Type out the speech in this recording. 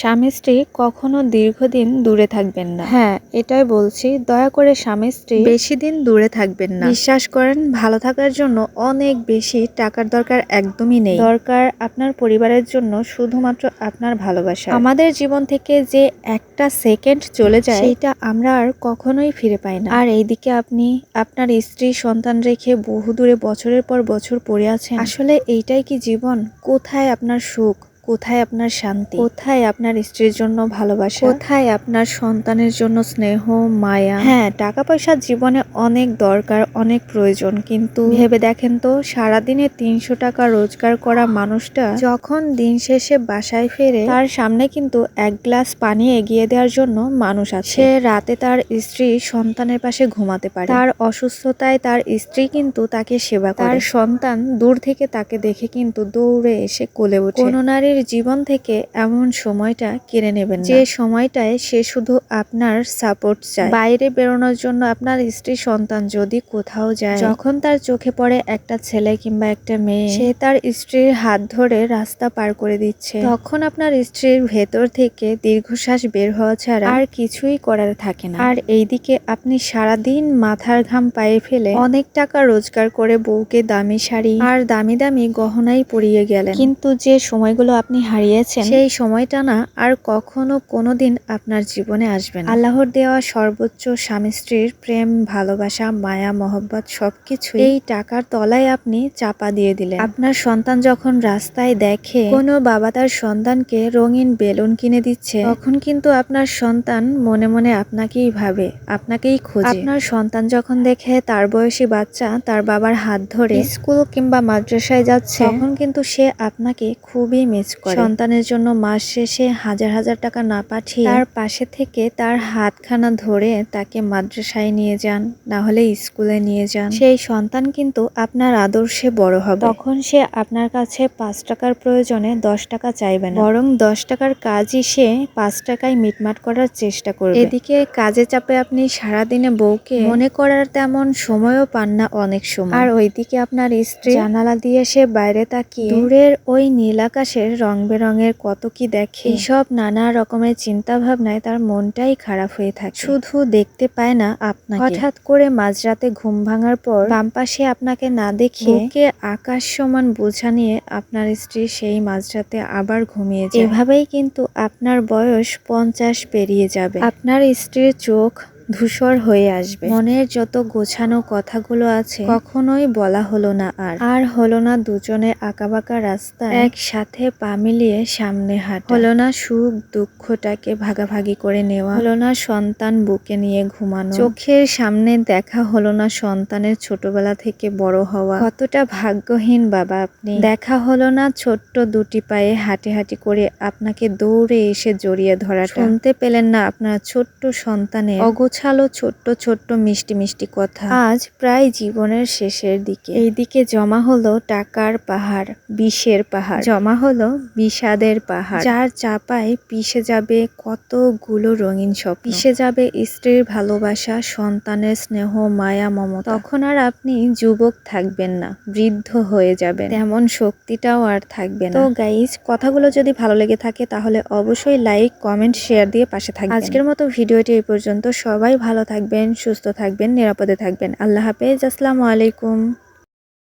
স্বামী স্ত্রী কখনো দীর্ঘদিন দূরে থাকবেন না। হ্যাঁ, এটাই বলছি, দয়া করে স্বামী স্ত্রী বেশি দিন দূরে থাকবেন না। বিশ্বাস করেন, ভালো থাকার জন্য অনেক বেশি টাকার দরকার একদমই নেই। দরকার আপনার পরিবারের জন্য শুধুমাত্র আপনার ভালোবাসা। আমাদের জীবন থেকে যে একটা সেকেন্ড চলে যায় সেটা আমরা আর কখনোই ফিরে পাই না। আর এইদিকে আপনি আপনার স্ত্রী সন্তান রেখে বহু দূরে বছরের পর বছর পড়ে আছেন। আসলে এইটাই কি জীবন? কোথায় আপনার সুখ, কোথায় আপনার শান্তি, কোথায় আপনার স্ত্রীর জন্য ভালোবাসা, কোথায় আপনার সন্তানের জন্য স্নেহ মায়া? হ্যাঁ, টাকা পয়সা জীবনে অনেক দরকার, অনেক প্রয়োজন, কিন্তু ভেবে দেখেন তো, সারাদিনে 300 টাকা রোজগার করা মানুষটা যখন দিন শেষে বাসায় ফেরে, তার সামনে কিন্তু এক গ্লাস পানি এগিয়ে দেওয়ার জন্য মানুষ আছে। সে রাতে তার স্ত্রী সন্তানের পাশে ঘুমাতে পারে, তার অসুস্থতায় তার স্ত্রী কিন্তু তাকে সেবা করে, তার সন্তান দূর থেকে তাকে দেখে কিন্তু দৌড়ে এসে কোলে ওঠে। কোনো নারীর জীবন থেকে এমন সময়টা কেড়ে নেবেন না, যে সময়টায় সে শুধু আপনার সাপোর্ট চায়। বাইরে বেরোনোর জন্য আপনার স্ত্রী সন্তান যদি কোথাও যায়, যখন তার চোখে পড়ে একটা ছেলে কিংবা একটা মেয়ে, সে তার স্ত্রীর হাত ধরে রাস্তা পার করে দিচ্ছে, তখন আপনার স্ত্রীর ভেতর থেকে দীর্ঘশ্বাস বের হওয়া ছাড়া আর কিছুই করার থাকে না। আর এইদিকে আপনি সারাদিন মাথার ঘাম পায়ে ফেলে অনেক টাকা রোজগার করে বউকে দামি শাড়ি আর দামি দামি গহনাই পরিয়ে গেলেন, কিন্তু যে সময়গুলো আপনি হারিয়েছেন সেই সময়টা না আর কখনো কোনোদিন আপনার জীবনে আসবে না। আল্লাহর দেওয়া সর্বোচ্চ স্বামী স্ত্রীর প্রেম, ভালোবাসা, মায়া, মহব্বত সবকিছু এই টাকার তলায় আপনি চাপা দিয়ে দিলেন। আপনার সন্তান যখন রাস্তায় দেখে কোনো বাবা তার সন্তানকে রঙিন বেলুন কিনে দিচ্ছে, তখন কিন্তু আপনার সন্তান মনে মনে আপনাকেই ভাবে, আপনাকেই খোঁজে। আপনার সন্তান যখন দেখে তার বয়সী বাচ্চা তার বাবার হাত ধরে স্কুল কিংবা মাদ্রাসায় যাচ্ছে, তখন কিন্তু সে আপনাকে খুবই মিস করে। সন্তানের জন্য মাস শেষে হাজার হাজার টাকা না পাঠিয়ে তার পাশে থেকে তার হাতখানা ধরে তাকে মাদ্রাসায় নিয়ে যান, না হলে স্কুলে নিয়ে যান। সেই সন্তান কিন্তু আপনার আদর্শে বড় হবে। তখন সে আপনার কাছে 5 টাকার প্রয়োজনে 10 টাকা চাইবে না, বরং 10 টাকার কাজই সে 5 টাকায় মিটমাট করার চেষ্টা করবে। এদিকে কাজে চাপে আপনি সারাদিনে বউকে মনে করার তেমন সময়ও পান না অনেক সময়। আর ওইদিকে আপনার স্ত্রী জানালা দিয়ে সে বাইরে তাকিয়ে দূরের ওই নীল আকাশের রং বেরঙের কত কি দেখে। এইসব নানা রকমের চিন্তা ভাবনায় তার মনটাই খারাপ হয়ে থাকে, শুধু দেখতে পায় না আপনাকে। হঠাৎ করে মাঝরাতে ঘুম ভাঙার পর বাম পাশে আপনাকে না দেখে বুকে আকাশ সমান বোঝা নিয়ে আপনার স্ত্রী সেই মাঝরাতে আবার ঘুমিয়ে যায়। এভাবেই কিন্তু আপনার বয়স 50 পেরিয়ে যাবে। আপনার স্ত্রীর চোখ ধূসর হয়ে আসবে, মনের যত গোছানো কথাগুলো আছে কখনোই বলা হলো না, আর হলো না দুজনে আঁকাবাঁকা রাস্তা একসাথে পা মিলিয়ে সামনে হাঁটা, হলো না সুখ দুঃখটাকে ভাগাভাগি করে নেওয়া, হলো না সন্তান বুকে নিয়ে ঘুমানো, চোখের সামনে দেখা হলো না সন্তানের ছোটবেলা থেকে বড় হওয়া। কতটা ভাগ্যহীন বাবা আপনি। দেখা হলো না ছোট্ট দুটি পায়ে হাঁটি হাঁটি করে আপনাকে দৌড়ে এসে জড়িয়ে ধরাটা। শুনতে পেলেন না আপনার ছোট্ট সন্তানের অগোছালো ছোট্ট ছোট্ট মিষ্টি মিষ্টি কথা। আজ প্রায় জীবনের শেষের দিকে। এইদিকে জমা হলো টাকার পাহাড়, বিষের পাহাড়, জমা হলো বিষাদের পাহাড়, যার চাপায় পিষে যাবে কতগুলো রঙিন স্বপ্ন, পিষে যাবে স্ত্রীর ভালোবাসা, সন্তানের স্নেহ, মায়া, মমতা। তখন আর আপনি যুবক থাকবেন না, বৃদ্ধ হয়ে যাবেন, তেমন শক্তিটাও আর থাকবে না। তো গাইজ, কথাগুলো যদি ভালো লেগে থাকে তাহলে অবশ্যই লাইক, কমেন্ট, শেয়ার দিয়ে পাশে থাকবেন। আজকের মতো ভিডিওটি এই পর্যন্ত। সবাই ভালো থাকবেন, সুস্থ থাকবেন, নিরাপদে থাকবেন। আল্লাহ হাফেজ, আসসালামু আলাইকুম।